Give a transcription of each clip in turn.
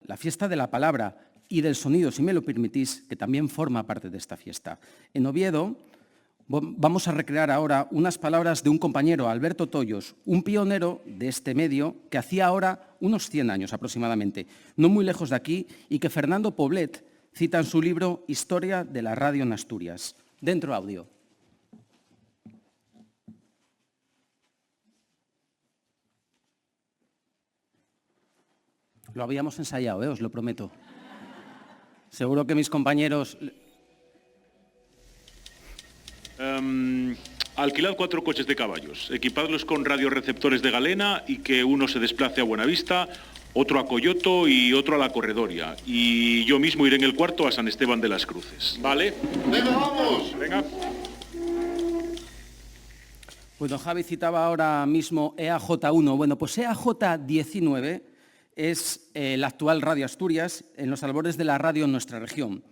la fiesta de la palabra y del sonido, si me lo permitís, que también forma parte de esta fiesta. En Oviedo vamos a recrear ahora unas palabras de un compañero, Alberto Tollos, un pionero de este medio que hacía ahora unos 100 años aproximadamente, no muy lejos de aquí, y que Fernando Poblet cita en su libro Historia de la radio en Asturias. Dentro audio. Lo habíamos ensayado, os lo prometo. Seguro que mis compañeros... Alquilad 4 coches de caballos, equipadlos con radioreceptores de galena y que uno se desplace a Buenavista, otro a Coyoto y otro a La Corredoria. Y yo mismo iré en el cuarto a San Esteban de las Cruces. ¿Vale? ¡Venga, vamos! Venga. Bueno, Javi citaba ahora mismo EAJ1. Bueno, pues EAJ19 es la actual Radio Asturias, en los albores de la radio en nuestra región.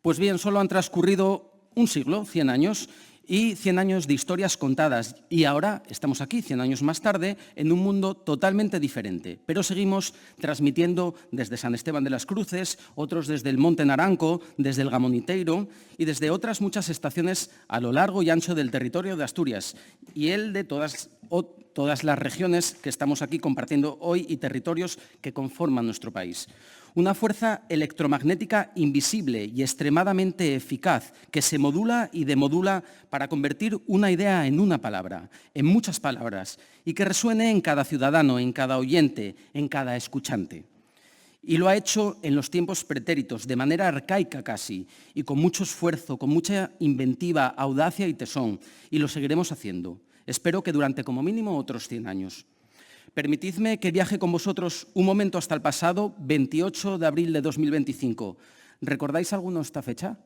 Pues bien, solo han transcurrido un siglo, 100 años, y 100 años de historias contadas. Y ahora estamos aquí, 100 años más tarde, en un mundo totalmente diferente. Pero seguimos transmitiendo desde San Esteban de las Cruces, otros desde el Monte Naranco, desde el Gamoniteiro y desde otras muchas estaciones a lo largo y ancho del territorio de Asturias. Y el de todas las regiones que estamos aquí compartiendo hoy y territorios que conforman nuestro país. Una fuerza electromagnética invisible y extremadamente eficaz que se modula y demodula para convertir una idea en una palabra, en muchas palabras, y que resuene en cada ciudadano, en cada oyente, en cada escuchante. Y lo ha hecho en los tiempos pretéritos, de manera arcaica casi, y con mucho esfuerzo, con mucha inventiva, audacia y tesón, y lo seguiremos haciendo. Espero que durante como mínimo otros 100 años. Permitidme que viaje con vosotros un momento hasta el pasado 28 de abril de 2025. ¿Recordáis alguno esta fecha?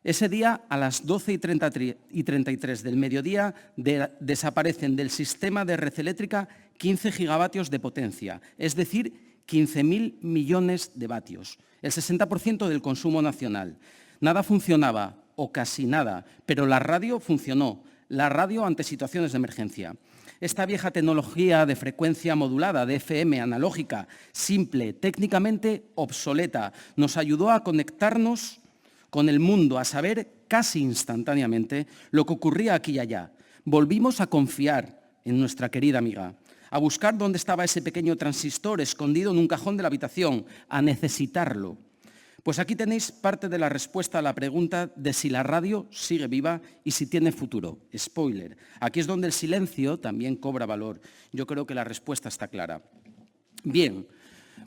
Ese día, a las 12:33 del mediodía, desaparecen del sistema de red eléctrica 15 gigavatios de potencia, es decir, 15.000 millones de vatios, el 60% del consumo nacional. Nada funcionaba, o casi nada, pero la radio funcionó, la radio ante situaciones de emergencia. Esta vieja tecnología de frecuencia modulada, de FM analógica, simple, técnicamente obsoleta, nos ayudó a conectarnos con el mundo, a saber casi instantáneamente lo que ocurría aquí y allá. Volvimos a confiar en nuestra querida amiga, a buscar dónde estaba ese pequeño transistor escondido en un cajón de la habitación, a necesitarlo. Pues aquí tenéis parte de la respuesta a la pregunta de si la radio sigue viva y si tiene futuro. Spoiler. Aquí es donde el silencio también cobra valor. Yo creo que la respuesta está clara. Bien,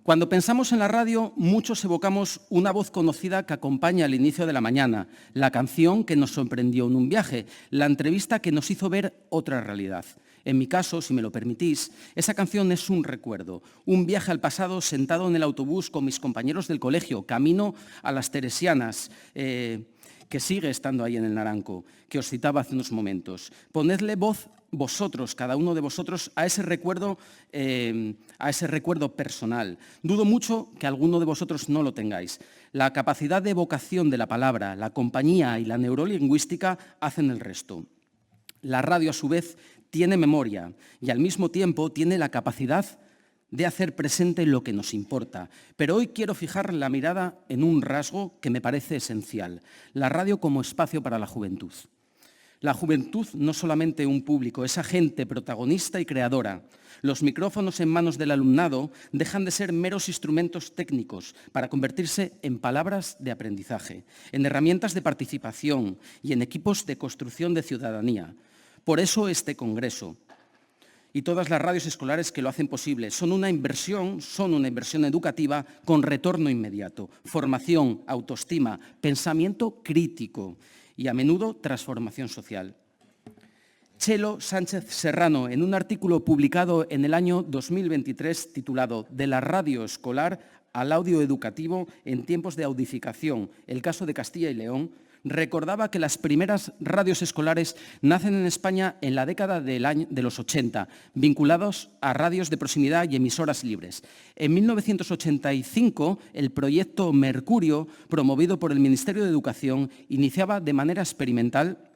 cuando pensamos en la radio, muchos evocamos una voz conocida que acompaña al inicio de la mañana, la canción que nos sorprendió en un viaje, la entrevista que nos hizo ver otra realidad. En mi caso, si me lo permitís, esa canción es un recuerdo, un viaje al pasado sentado en el autobús con mis compañeros del colegio, camino a las Teresianas, que sigue estando ahí en el Naranco, que os citaba hace unos momentos. Ponedle voz vosotros, cada uno de vosotros, a ese recuerdo personal. Dudo mucho que alguno de vosotros no lo tengáis. La capacidad de evocación de la palabra, la compañía y la neurolingüística hacen el resto. La radio, a su vez, tiene memoria y al mismo tiempo tiene la capacidad de hacer presente lo que nos importa. Pero hoy quiero fijar la mirada en un rasgo que me parece esencial, la radio como espacio para la juventud. La juventud no solamente un público, es agente, protagonista y creadora. Los micrófonos en manos del alumnado dejan de ser meros instrumentos técnicos para convertirse en palabras de aprendizaje, en herramientas de participación y en equipos de construcción de ciudadanía. Por eso este congreso y todas las radios escolares que lo hacen posible son una inversión educativa con retorno inmediato, formación, autoestima, pensamiento crítico y a menudo transformación social. Chelo Sánchez Serrano, en un artículo publicado en el año 2023 titulado «De la radio escolar al audio educativo en tiempos de audificación, el caso de Castilla y León», recordaba que las primeras radios escolares nacen en España en la década de los 80, vinculados a radios de proximidad y emisoras libres. En 1985, el proyecto Mercurio, promovido por el Ministerio de Educación, iniciaba de manera experimental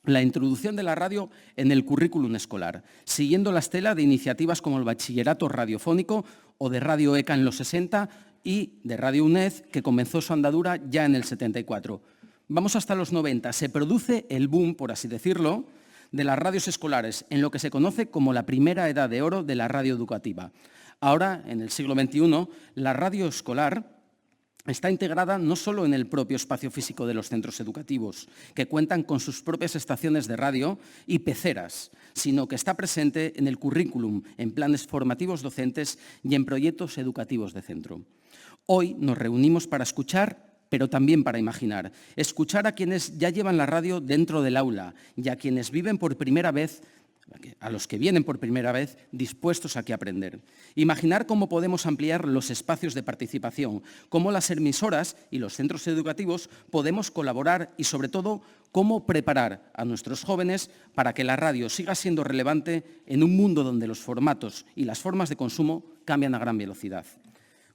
la introducción de la radio en el currículum escolar, siguiendo la estela de iniciativas como el Bachillerato Radiofónico o de Radio ECA en los 60 y de Radio UNED, que comenzó su andadura ya en el 74. Vamos hasta los 90. Se produce el boom, por así decirlo, de las radios escolares, en lo que se conoce como la primera edad de oro de la radio educativa. Ahora, en el siglo XXI, la radio escolar está integrada no solo en el propio espacio físico de los centros educativos, que cuentan con sus propias estaciones de radio y peceras, sino que está presente en el currículum, en planes formativos docentes y en proyectos educativos de centro. Hoy nos reunimos para escuchar, pero también para imaginar. Escuchar a quienes ya llevan la radio dentro del aula y a quienes viven por primera vez, a los que vienen por primera vez dispuestos aquí a aprender. Imaginar cómo podemos ampliar los espacios de participación, cómo las emisoras y los centros educativos podemos colaborar y, sobre todo, cómo preparar a nuestros jóvenes para que la radio siga siendo relevante en un mundo donde los formatos y las formas de consumo cambian a gran velocidad.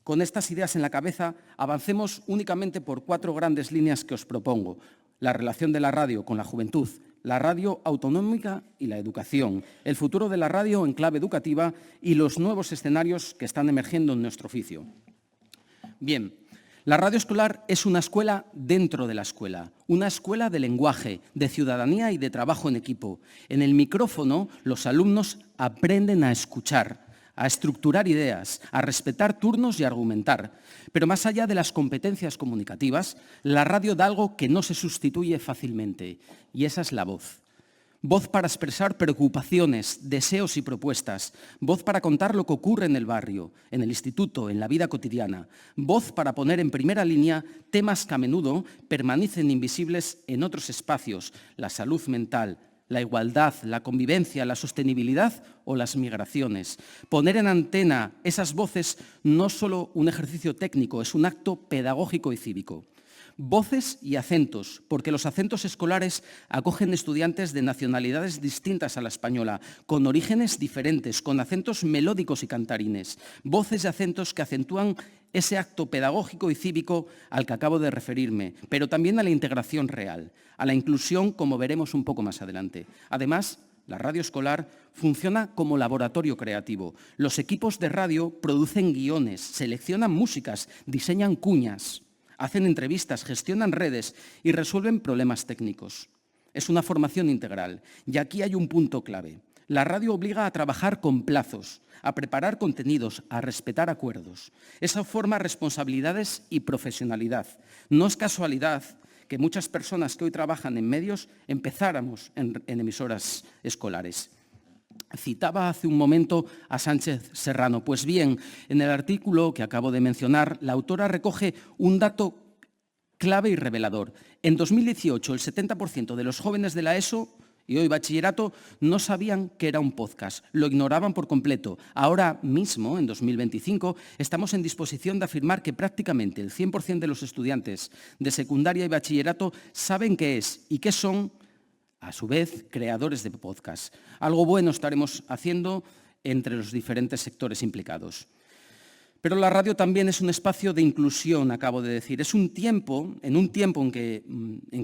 Con estas ideas en la cabeza, avancemos únicamente por 4 grandes líneas que os propongo: la relación de la radio con la juventud, la radio autonómica y la educación, el futuro de la radio en clave educativa y los nuevos escenarios que están emergiendo en nuestro oficio. Bien, la radio escolar es una escuela dentro de la escuela, una escuela de lenguaje, de ciudadanía y de trabajo en equipo. En el micrófono, los alumnos aprenden a escuchar, a estructurar ideas, a respetar turnos y a argumentar. Pero más allá de las competencias comunicativas, la radio da algo que no se sustituye fácilmente, y esa es la voz. Voz para expresar preocupaciones, deseos y propuestas. Voz para contar lo que ocurre en el barrio, en el instituto, en la vida cotidiana. Voz para poner en primera línea temas que a menudo permanecen invisibles en otros espacios: la salud mental, la igualdad, la convivencia, la sostenibilidad o las migraciones. Poner en antena esas voces no es solo un ejercicio técnico, es un acto pedagógico y cívico. Voces y acentos, porque los acentos escolares acogen estudiantes de nacionalidades distintas a la española, con orígenes diferentes, con acentos melódicos y cantarines. Voces y acentos que acentúan ese acto pedagógico y cívico al que acabo de referirme, pero también a la integración real, a la inclusión, como veremos un poco más adelante. Además, la radio escolar funciona como laboratorio creativo. Los equipos de radio producen guiones, seleccionan músicas, diseñan cuñas, hacen entrevistas, gestionan redes y resuelven problemas técnicos. Es una formación integral y aquí hay un punto clave. La radio obliga a trabajar con plazos, a preparar contenidos, a respetar acuerdos. Eso forma responsabilidades y profesionalidad. No es casualidad que muchas personas que hoy trabajan en medios empezáramos en emisoras escolares. Citaba hace un momento a Sánchez Serrano. Pues bien, en el artículo que acabo de mencionar, la autora recoge un dato clave y revelador. En 2018, el 70% de los jóvenes de la ESO y hoy bachillerato no sabían que era un podcast, lo ignoraban por completo. Ahora mismo, en 2025, estamos en disposición de afirmar que prácticamente el 100% de los estudiantes de secundaria y bachillerato saben qué es y qué son, a su vez, creadores de podcast. Algo bueno estaremos haciendo entre los diferentes sectores implicados. Pero la radio también es un espacio de inclusión, acabo de decir. Es un tiempo, en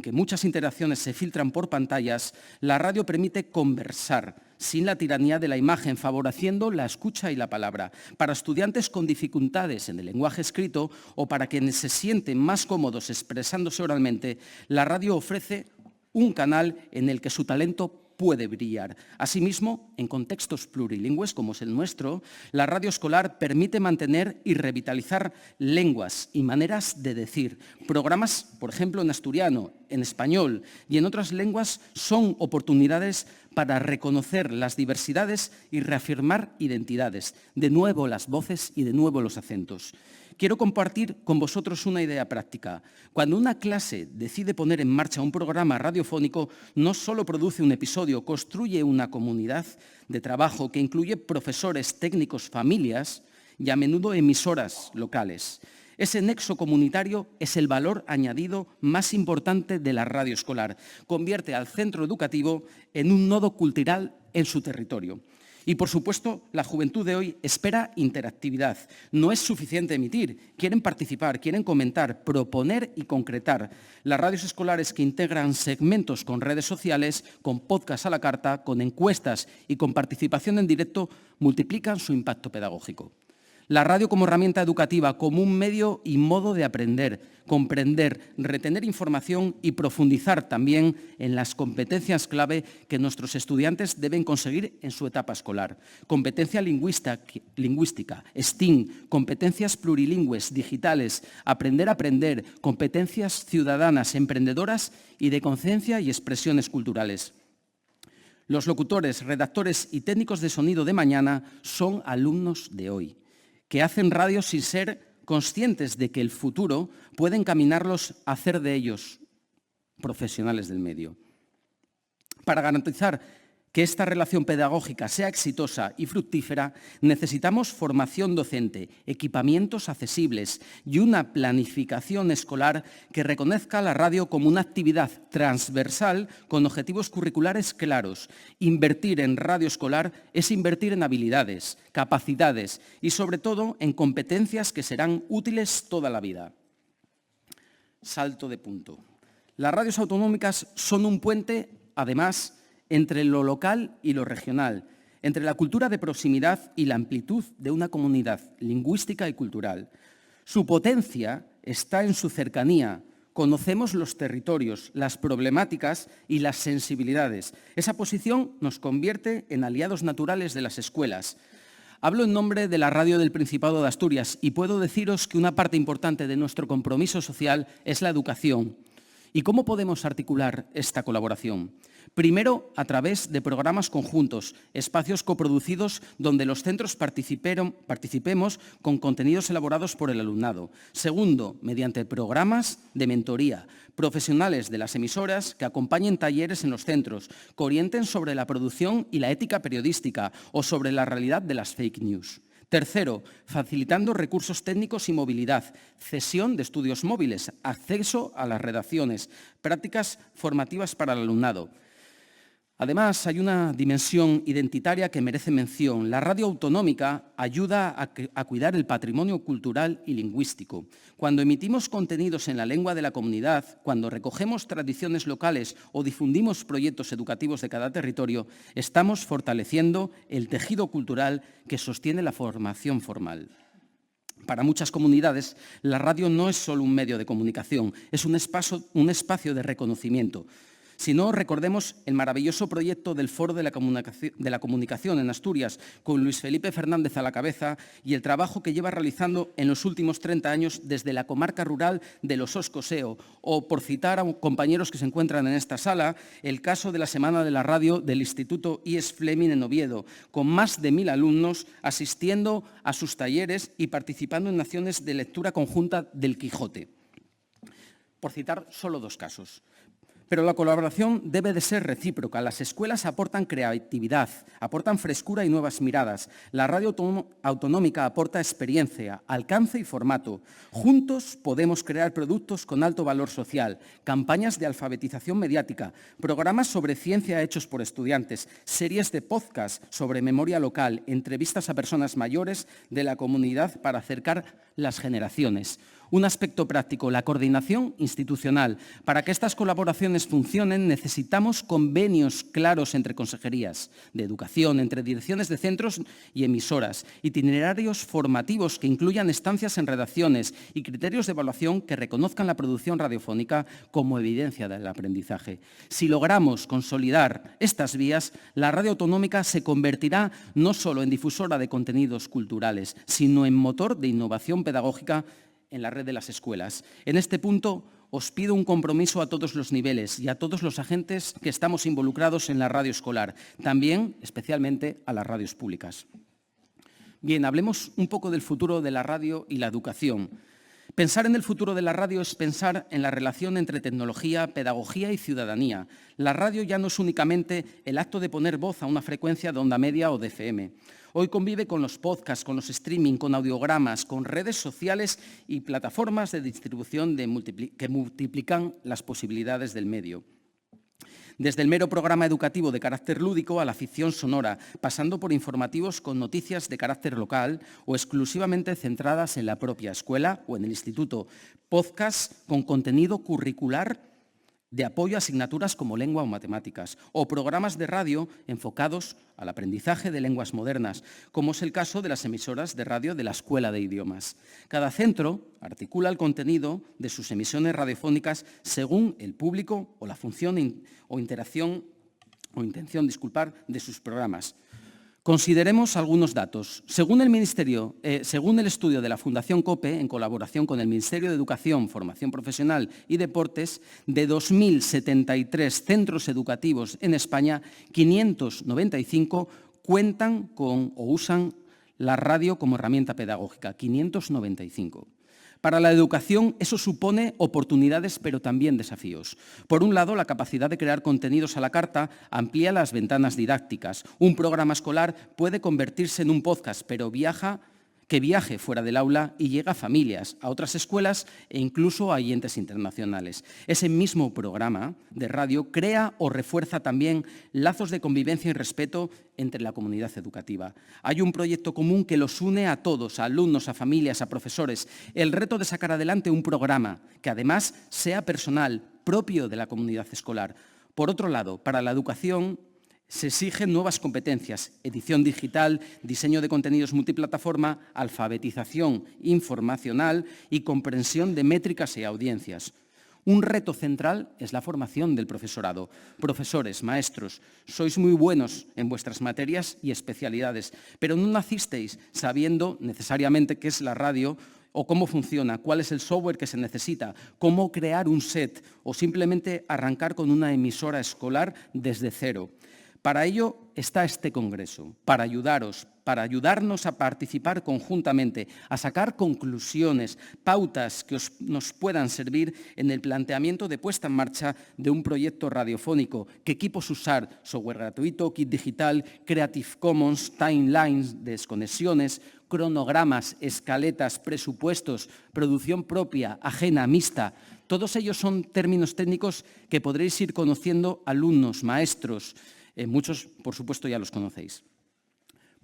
que muchas interacciones se filtran por pantallas, la radio permite conversar sin la tiranía de la imagen, favoreciendo la escucha y la palabra. Para estudiantes con dificultades en el lenguaje escrito o para quienes se sienten más cómodos expresándose oralmente, la radio ofrece un canal en el que su talento puede brillar. Asimismo, en contextos plurilingües como es el nuestro, la radio escolar permite mantener y revitalizar lenguas y maneras de decir. Programas, por ejemplo, en asturiano, en español y en otras lenguas son oportunidades para reconocer las diversidades y reafirmar identidades. De nuevo las voces y de nuevo los acentos. Quiero compartir con vosotros una idea práctica. Cuando una clase decide poner en marcha un programa radiofónico, no solo produce un episodio, construye una comunidad de trabajo que incluye profesores, técnicos, familias y a menudo emisoras locales. Ese nexo comunitario es el valor añadido más importante de la radio escolar. Convierte al centro educativo en un nodo cultural en su territorio. Y, por supuesto, la juventud de hoy espera interactividad. No es suficiente emitir, quieren participar, quieren comentar, proponer y concretar. Las radios escolares que integran segmentos con redes sociales, con podcast a la carta, con encuestas y con participación en directo multiplican su impacto pedagógico. La radio como herramienta educativa, como un medio y modo de aprender, comprender, retener información y profundizar también en las competencias clave que nuestros estudiantes deben conseguir en su etapa escolar. Competencia lingüística, STEAM, competencias plurilingües, digitales, aprender a aprender, competencias ciudadanas, emprendedoras y de conciencia y expresiones culturales. Los locutores, redactores y técnicos de sonido de mañana son alumnos de hoy, que hacen radio sin ser conscientes de que el futuro puede encaminarlos a hacer de ellos profesionales del medio. Para garantizar que esta relación pedagógica sea exitosa y fructífera, necesitamos formación docente, equipamientos accesibles y una planificación escolar que reconozca la radio como una actividad transversal con objetivos curriculares claros. Invertir en radio escolar es invertir en habilidades, capacidades y, sobre todo, en competencias que serán útiles toda la vida. Salto de punto. Las radios autonómicas son un puente, además, entre lo local y lo regional, entre la cultura de proximidad y la amplitud de una comunidad lingüística y cultural. Su potencia está en su cercanía. Conocemos los territorios, las problemáticas y las sensibilidades. Esa posición nos convierte en aliados naturales de las escuelas. Hablo en nombre de la Radio del Principado de Asturias y puedo deciros que una parte importante de nuestro compromiso social es la educación. ¿Y cómo podemos articular esta colaboración? Primero, a través de programas conjuntos, espacios coproducidos donde los centros participemos con contenidos elaborados por el alumnado. Segundo, mediante programas de mentoría, profesionales de las emisoras que acompañen talleres en los centros, que orienten sobre la producción y la ética periodística o sobre la realidad de las fake news. Tercero, facilitando recursos técnicos y movilidad, cesión de estudios móviles, acceso a las redacciones, prácticas formativas para el alumnado. Además, hay una dimensión identitaria que merece mención. La radio autonómica ayuda a cuidar el patrimonio cultural y lingüístico. Cuando emitimos contenidos en la lengua de la comunidad, cuando recogemos tradiciones locales o difundimos proyectos educativos de cada territorio, estamos fortaleciendo el tejido cultural que sostiene la formación formal. Para muchas comunidades, la radio no es solo un medio de comunicación, es un espacio de reconocimiento. Si no, recordemos el maravilloso proyecto del Foro de la Comunicación en Asturias, con Luis Felipe Fernández a la cabeza, y el trabajo que lleva realizando en los últimos 30 años desde la comarca rural de Los Oscoseo, o, por citar a compañeros que se encuentran en esta sala, el caso de la Semana de la Radio del Instituto I.S. Fleming en Oviedo, con más de 1000 alumnos asistiendo a sus talleres y participando en acciones de lectura conjunta del Quijote. Por citar solo 2 casos. Pero la colaboración debe de ser recíproca. Las escuelas aportan creatividad, aportan frescura y nuevas miradas. La radio autonómica aporta experiencia, alcance y formato. Juntos podemos crear productos con alto valor social, campañas de alfabetización mediática, programas sobre ciencia hechos por estudiantes, series de podcast sobre memoria local, entrevistas a personas mayores de la comunidad para acercar las generaciones. Un aspecto práctico, la coordinación institucional. Para que estas colaboraciones funcionen, necesitamos convenios claros entre consejerías de educación, entre direcciones de centros y emisoras, itinerarios formativos que incluyan estancias en redacciones y criterios de evaluación que reconozcan la producción radiofónica como evidencia del aprendizaje. Si logramos consolidar estas vías, la radio autonómica se convertirá no solo en difusora de contenidos culturales, sino en motor de innovación pedagógica en la red de las escuelas. En este punto os pido un compromiso a todos los niveles y a todos los agentes que estamos involucrados en la radio escolar, también especialmente a las radios públicas. Bien, hablemos un poco del futuro de la radio y la educación. Pensar en el futuro de la radio es pensar en la relación entre tecnología, pedagogía y ciudadanía. La radio ya no es únicamente el acto de poner voz a una frecuencia de onda media o de FM. Hoy convive con los podcasts, con los streaming, con audiogramas, con redes sociales y plataformas de distribución que multiplican las posibilidades del medio. Desde el mero programa educativo de carácter lúdico a la ficción sonora, pasando por informativos con noticias de carácter local o exclusivamente centradas en la propia escuela o en el instituto, podcast con contenido curricular de apoyo a asignaturas como lengua o matemáticas, o programas de radio enfocados al aprendizaje de lenguas modernas, como es el caso de las emisoras de radio de la Escuela de Idiomas. Cada centro articula el contenido de sus emisiones radiofónicas según el público o la función o intención de sus programas. Consideremos algunos datos. Según el estudio de la Fundación COPE, en colaboración con el Ministerio de Educación, Formación Profesional y Deportes, de 2.073 centros educativos en España, 595 cuentan con o usan la radio como herramienta pedagógica. 595. Para la educación eso supone oportunidades pero también desafíos. Por un lado, la capacidad de crear contenidos a la carta amplía las ventanas didácticas. Un programa escolar puede convertirse en un podcast, pero que viaje fuera del aula y llega a familias, a otras escuelas e incluso a oyentes internacionales. Ese mismo programa de radio crea o refuerza también lazos de convivencia y respeto entre la comunidad educativa. Hay un proyecto común que los une a todos, a alumnos, a familias, a profesores. El reto de sacar adelante un programa que además sea personal, propio de la comunidad escolar. Por otro lado, para la educación se exigen nuevas competencias: edición digital, diseño de contenidos multiplataforma, alfabetización informacional y comprensión de métricas y audiencias. Un reto central es la formación del profesorado. Profesores, maestros, sois muy buenos en vuestras materias y especialidades, pero no nacisteis sabiendo necesariamente qué es la radio o cómo funciona, cuál es el software que se necesita, cómo crear un set o simplemente arrancar con una emisora escolar desde cero. Para ello está este congreso, para ayudarnos a participar conjuntamente, a sacar conclusiones, pautas que nos puedan servir en el planteamiento de puesta en marcha de un proyecto radiofónico. ¿Qué equipos usar? Software gratuito, kit digital, Creative Commons, timelines, desconexiones, cronogramas, escaletas, presupuestos, producción propia, ajena, mixta. Todos ellos son términos técnicos que podréis ir conociendo alumnos, maestros. Muchos, por supuesto, ya los conocéis.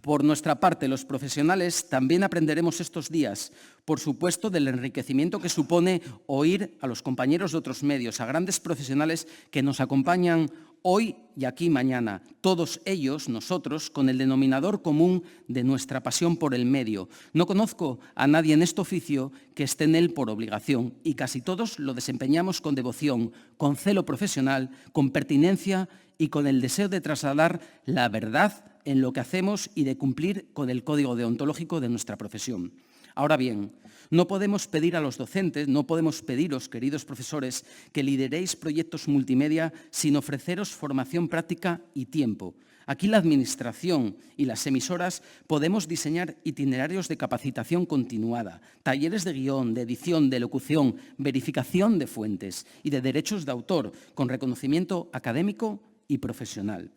Por nuestra parte, los profesionales también aprenderemos estos días, por supuesto, del enriquecimiento que supone oír a los compañeros de otros medios, a grandes profesionales que nos acompañan hoy y aquí mañana, todos ellos, nosotros, con el denominador común de nuestra pasión por el medio. No conozco a nadie en este oficio que esté en él por obligación y casi todos lo desempeñamos con devoción, con celo profesional, con pertinencia y con el deseo de trasladar la verdad en lo que hacemos y de cumplir con el código deontológico de nuestra profesión. Ahora bien, no podemos pedir a los docentes, no podemos pediros, queridos profesores, que lideréis proyectos multimedia sin ofreceros formación práctica y tiempo. Aquí la Administración y las emisoras podemos diseñar itinerarios de capacitación continuada, talleres de guión, de edición, de locución, verificación de fuentes y de derechos de autor, con reconocimiento académico y profesional.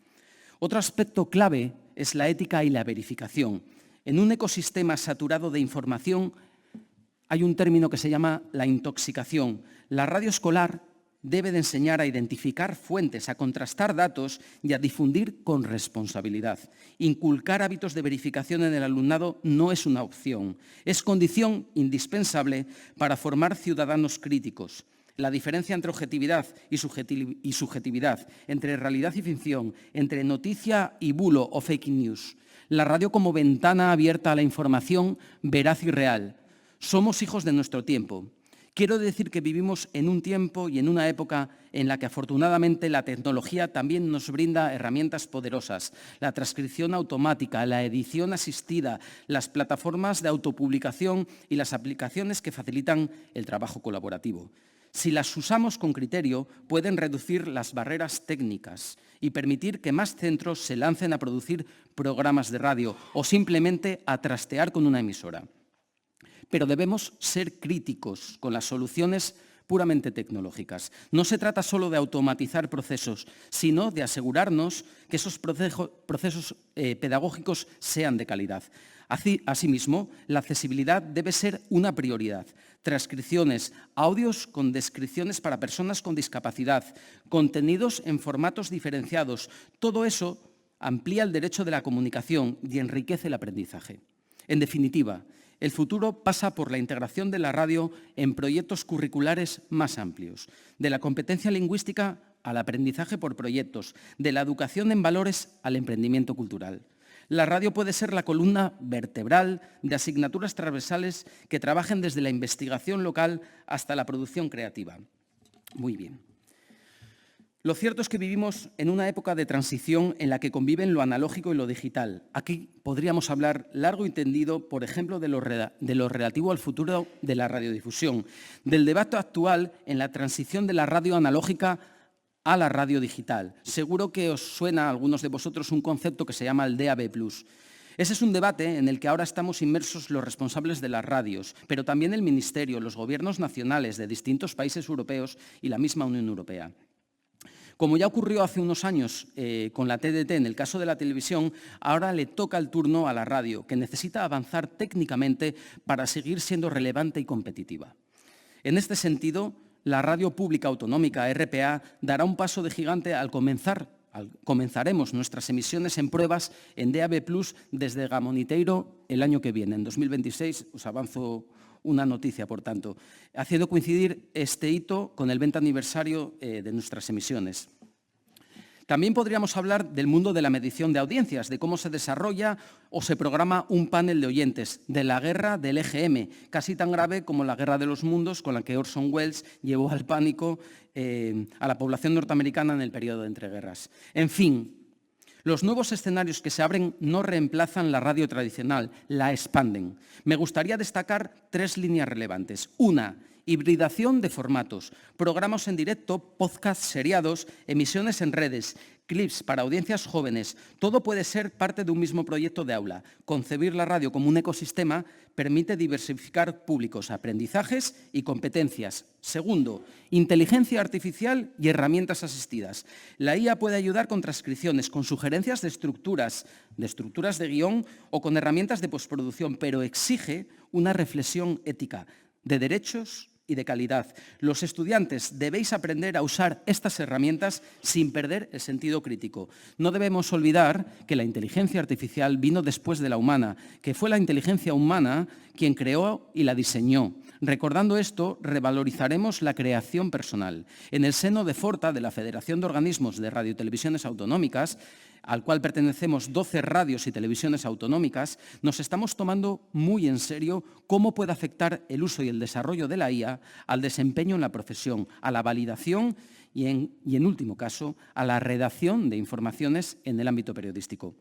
Otro aspecto clave es la ética y la verificación. En un ecosistema saturado de información hay un término que se llama la intoxicación. La radio escolar debe de enseñar a identificar fuentes, a contrastar datos y a difundir con responsabilidad. Inculcar hábitos de verificación en el alumnado no es una opción, es condición indispensable para formar ciudadanos críticos. La diferencia entre objetividad y subjetividad, entre realidad y ficción, entre noticia y bulo o fake news. La radio como ventana abierta a la información veraz y real. Somos hijos de nuestro tiempo. Quiero decir que vivimos en un tiempo y en una época en la que afortunadamente la tecnología también nos brinda herramientas poderosas. La transcripción automática, la edición asistida, las plataformas de autopublicación y las aplicaciones que facilitan el trabajo colaborativo. Si las usamos con criterio, pueden reducir las barreras técnicas y permitir que más centros se lancen a producir programas de radio o simplemente a trastear con una emisora. Pero debemos ser críticos con las soluciones puramente tecnológicas. No se trata solo de automatizar procesos, sino de asegurarnos que esos procesos pedagógicos sean de calidad. Asimismo, la accesibilidad debe ser una prioridad. Transcripciones, audios con descripciones para personas con discapacidad, contenidos en formatos diferenciados, todo eso amplía el derecho de la comunicación y enriquece el aprendizaje. En definitiva, el futuro pasa por la integración de la radio en proyectos curriculares más amplios, de la competencia lingüística al aprendizaje por proyectos, de la educación en valores al emprendimiento cultural. La radio puede ser la columna vertebral de asignaturas transversales que trabajen desde la investigación local hasta la producción creativa. Muy bien. Lo cierto es que vivimos en una época de transición en la que conviven lo analógico y lo digital. Aquí podríamos hablar largo y tendido, por ejemplo, de lo relativo al futuro de la radiodifusión, del debate actual en la transición de la radio analógica a la radio digital. Seguro que os suena a algunos de vosotros un concepto que se llama el DAB+. Ese es un debate en el que ahora estamos inmersos los responsables de las radios, pero también el Ministerio, los gobiernos nacionales de distintos países europeos y la misma Unión Europea. Como ya ocurrió hace unos años con la TDT en el caso de la televisión, ahora le toca el turno a la radio, que necesita avanzar técnicamente para seguir siendo relevante y competitiva. En este sentido, la radio pública autonómica, RPA, dará un paso de gigante comenzaremos nuestras emisiones en pruebas en DAB+ desde Gamoniteiro el año que viene, en 2026, os avanzo una noticia, por tanto, haciendo coincidir este hito con el 20 aniversario de nuestras emisiones. También podríamos hablar del mundo de la medición de audiencias, de cómo se desarrolla o se programa un panel de oyentes, de la guerra del EGM, casi tan grave como la Guerra de los Mundos, con la que Orson Welles llevó al pánico a la población norteamericana en el periodo de entreguerras. En fin, los nuevos escenarios que se abren no reemplazan la radio tradicional, la expanden. Me gustaría destacar 3 líneas relevantes. Una, hibridación de formatos, programas en directo, podcasts seriados, emisiones en redes, clips para audiencias jóvenes. Todo puede ser parte de un mismo proyecto de aula. Concebir la radio como un ecosistema permite diversificar públicos, aprendizajes y competencias. Segundo, inteligencia artificial y herramientas asistidas. La IA puede ayudar con transcripciones, con sugerencias de estructuras de guión o con herramientas de postproducción, pero exige una reflexión ética de derechos y de calidad. Los estudiantes debéis aprender a usar estas herramientas sin perder el sentido crítico. No debemos olvidar que la inteligencia artificial vino después de la humana, que fue la inteligencia humana quien creó y la diseñó. Recordando esto, revalorizaremos la creación personal. En el seno de FORTA, de la Federación de Organismos de Radiotelevisiones Autonómicas, al cual pertenecemos 12 radios y televisiones autonómicas, nos estamos tomando muy en serio cómo puede afectar el uso y el desarrollo de la IA al desempeño en la profesión, a la validación y en último caso, a la redacción de informaciones en el ámbito periodístico.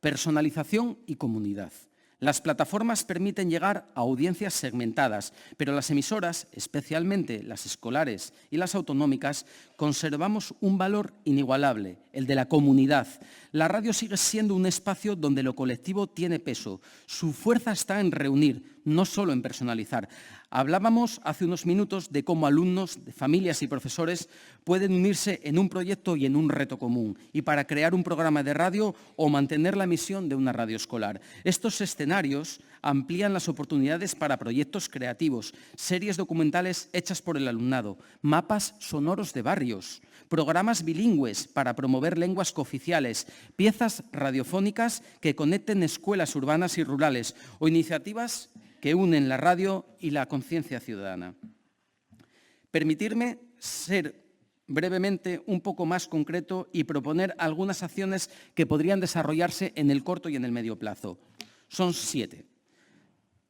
Personalización y comunidad. Las plataformas permiten llegar a audiencias segmentadas, pero las emisoras, especialmente las escolares y las autonómicas, conservamos un valor inigualable, el de la comunidad. La radio sigue siendo un espacio donde lo colectivo tiene peso. Su fuerza está en reunir, no solo en personalizar. Hablábamos hace unos minutos de cómo alumnos, familias y profesores pueden unirse en un proyecto y en un reto común, y para crear un programa de radio o mantener la emisión de una radio escolar. Estos escenarios amplían las oportunidades para proyectos creativos, series documentales hechas por el alumnado, mapas sonoros de barrios, programas bilingües para promover lenguas cooficiales, piezas radiofónicas que conecten escuelas urbanas y rurales o iniciativas que unen la radio y la conciencia ciudadana. Permitirme ser brevemente un poco más concreto y proponer algunas acciones que podrían desarrollarse en el corto y en el medio plazo. Son 7.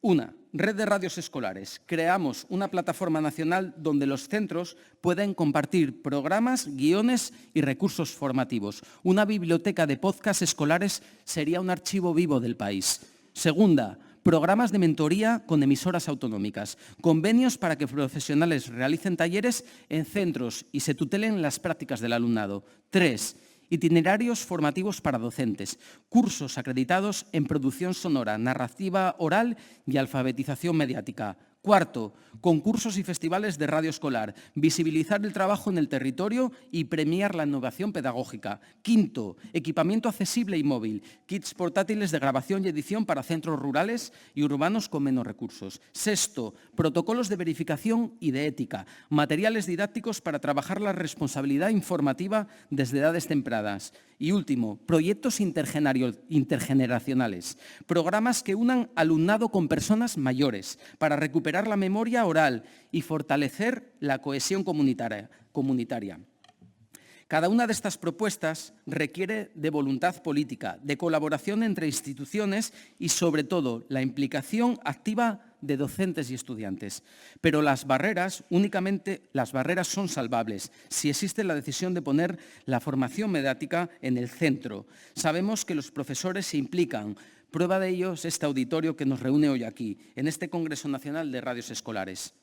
1. Red de radios escolares. Creamos una plataforma nacional donde los centros pueden compartir programas, guiones y recursos formativos. Una biblioteca de podcasts escolares sería un archivo vivo del país. Segunda, programas de mentoría con emisoras autonómicas, convenios para que profesionales realicen talleres en centros y se tutelen las prácticas del alumnado. 3. Itinerarios formativos para docentes, cursos acreditados en producción sonora, narrativa oral y alfabetización mediática. Cuarto, concursos y festivales de radio escolar, visibilizar el trabajo en el territorio y premiar la innovación pedagógica. Quinto, equipamiento accesible y móvil, kits portátiles de grabación y edición para centros rurales y urbanos con menos recursos. Sexto, protocolos de verificación y de ética, materiales didácticos para trabajar la responsabilidad informativa desde edades tempranas. Y último, proyectos intergeneracionales, programas que unan alumnado con personas mayores para recuperar la memoria oral y fortalecer la cohesión comunitaria. Cada una de estas propuestas requiere de voluntad política, de colaboración entre instituciones y, sobre todo, la implicación activa de docentes y estudiantes. Pero las barreras son salvables si existe la decisión de poner la formación mediática en el centro. Sabemos que los profesores se implican. Prueba de ello es este auditorio que nos reúne hoy aquí, en este Congreso Nacional de Radios Escolares.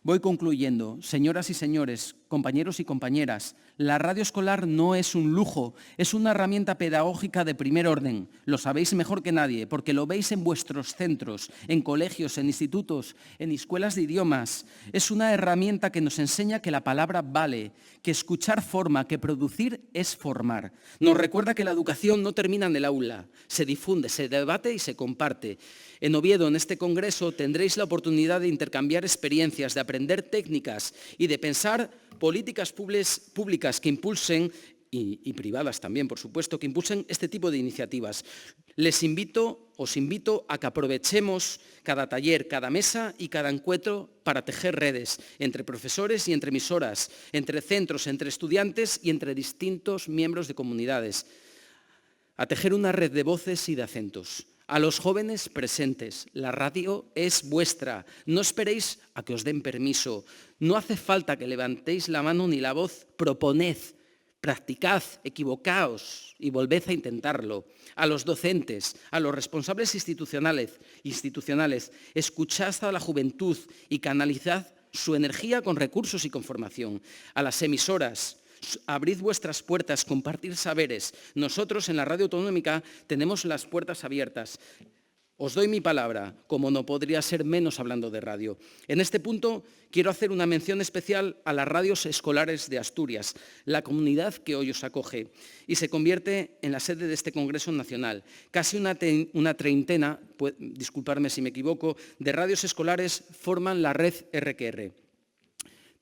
Voy concluyendo. Señoras y señores, compañeros y compañeras, la radio escolar no es un lujo, es una herramienta pedagógica de primer orden. Lo sabéis mejor que nadie, porque lo veis en vuestros centros, en colegios, en institutos, en escuelas de idiomas. Es una herramienta que nos enseña que la palabra vale, que escuchar forma, que producir es formar. Nos recuerda que la educación no termina en el aula, se difunde, se debate y se comparte. En Oviedo, en este congreso, tendréis la oportunidad de intercambiar experiencias, de aprender técnicas y de pensar políticas públicas que impulsen, y privadas también, por supuesto, que impulsen este tipo de iniciativas. Os invito a que aprovechemos cada taller, cada mesa y cada encuentro para tejer redes entre profesores y entre emisoras, entre centros, entre estudiantes y entre distintos miembros de comunidades. A tejer una red de voces y de acentos. A los jóvenes presentes, la radio es vuestra. No esperéis a que os den permiso. No hace falta que levantéis la mano ni la voz. Proponed, practicad, equivocaos y volved a intentarlo. A los docentes, a los responsables institucionales, escuchad a la juventud y canalizad su energía con recursos y con formación. A las emisoras, abrid vuestras puertas, compartir saberes. Nosotros en la Radio Autonómica tenemos las puertas abiertas. Os doy mi palabra, como no podría ser menos hablando de radio. En este punto quiero hacer una mención especial a las radios escolares de Asturias, la comunidad que hoy os acoge y se convierte en la sede de este Congreso Nacional. Casi una treintena, disculparme si me equivoco, de radios escolares forman la red RQR.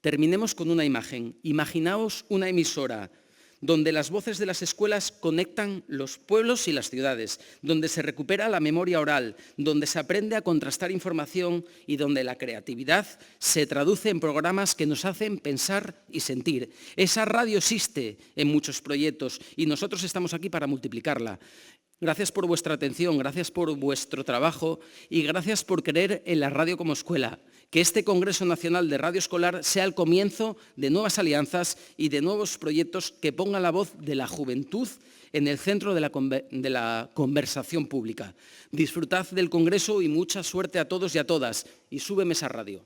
Terminemos con una imagen. Imaginaos una emisora donde las voces de las escuelas conectan los pueblos y las ciudades, donde se recupera la memoria oral, donde se aprende a contrastar información y donde la creatividad se traduce en programas que nos hacen pensar y sentir. Esa radio existe en muchos proyectos y nosotros estamos aquí para multiplicarla. Gracias por vuestra atención, gracias por vuestro trabajo y gracias por creer en la radio como escuela. Que este Congreso Nacional de Radio Escolar sea el comienzo de nuevas alianzas y de nuevos proyectos que pongan la voz de la juventud en el centro de la conversación pública. Disfrutad del Congreso y mucha suerte a todos y a todas. Y súbeme esa radio.